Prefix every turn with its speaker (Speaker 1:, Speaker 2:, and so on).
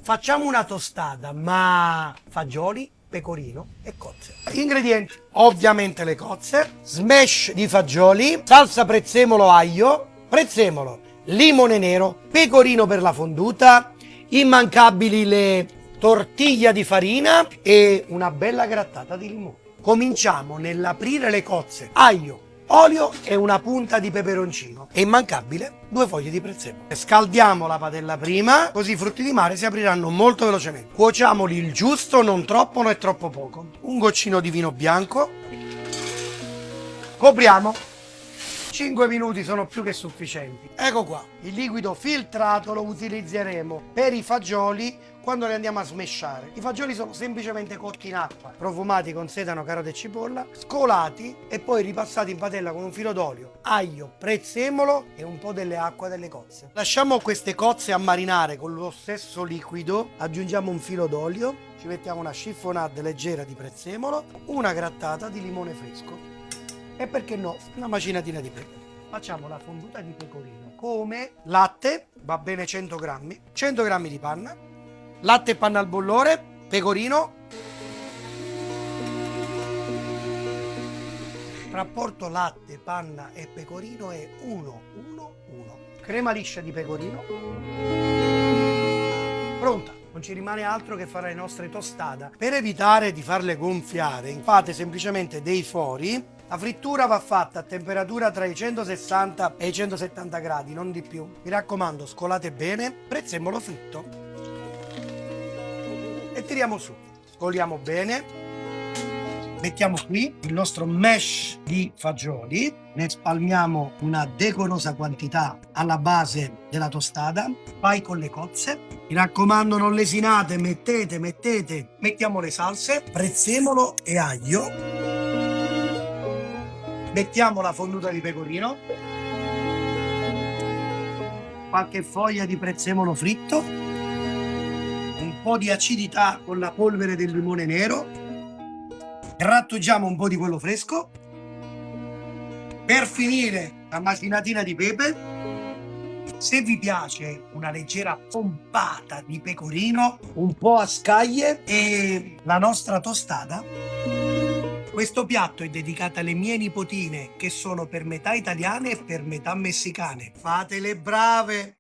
Speaker 1: Facciamo una tostata, ma fagioli, pecorino e cozze. Ingredienti: ovviamente le cozze, smash di fagioli, salsa prezzemolo aglio, prezzemolo, limone nero, pecorino per la fonduta, immancabili le tortiglia di farina e una bella grattata di limone. Cominciamo nell'aprire le cozze, aglio, olio e una punta di peperoncino e immancabile 2 foglie di prezzemolo. Scaldiamo la padella prima, così i frutti di mare si apriranno molto velocemente. Cuociamoli il giusto, non troppo né troppo poco. Un goccino di vino bianco. Copriamo. 5 minuti sono più che sufficienti. Ecco qua, il liquido filtrato lo utilizzeremo per i fagioli quando li andiamo a smashare. I fagioli sono semplicemente cotti in acqua, profumati con sedano, carote e cipolla, scolati e poi ripassati in padella con un filo d'olio, aglio, prezzemolo e un po' delle acque delle cozze. Lasciamo queste cozze a marinare con lo stesso liquido, aggiungiamo un filo d'olio, ci mettiamo una chiffonade leggera di prezzemolo, una grattata di limone fresco. E perché no, una macinatina di pepe. Facciamo la fonduta di pecorino come latte, va bene 100 grammi, 100 grammi di panna, latte e panna al bollore, pecorino, rapporto latte, panna e pecorino è 1, 1, 1. Crema liscia di pecorino, pronta. Non ci rimane altro che fare le nostre tostate. Per evitare di farle gonfiare, fate semplicemente dei fori. La frittura va fatta a temperatura tra i 160 e i 170 gradi, non di più. Mi raccomando, scolate bene, prezzemolo fritto e tiriamo su. Scoliamo bene. Mettiamo qui il nostro mesh di fagioli, ne spalmiamo una decorosa quantità alla base della tostata, poi con le cozze. Mi raccomando, non lesinate, mettete. Mettiamo le salse, prezzemolo e aglio. Mettiamo la fonduta di pecorino, qualche foglia di prezzemolo fritto, un po' di acidità con la polvere del limone nero, grattugiamo un po' di quello fresco, per finire la macinatina di pepe. Se vi piace una leggera pompata di pecorino, un po' a scaglie e la nostra tostata. Questo piatto è dedicato alle mie nipotine che sono per metà italiane e per metà messicane. Fate le brave!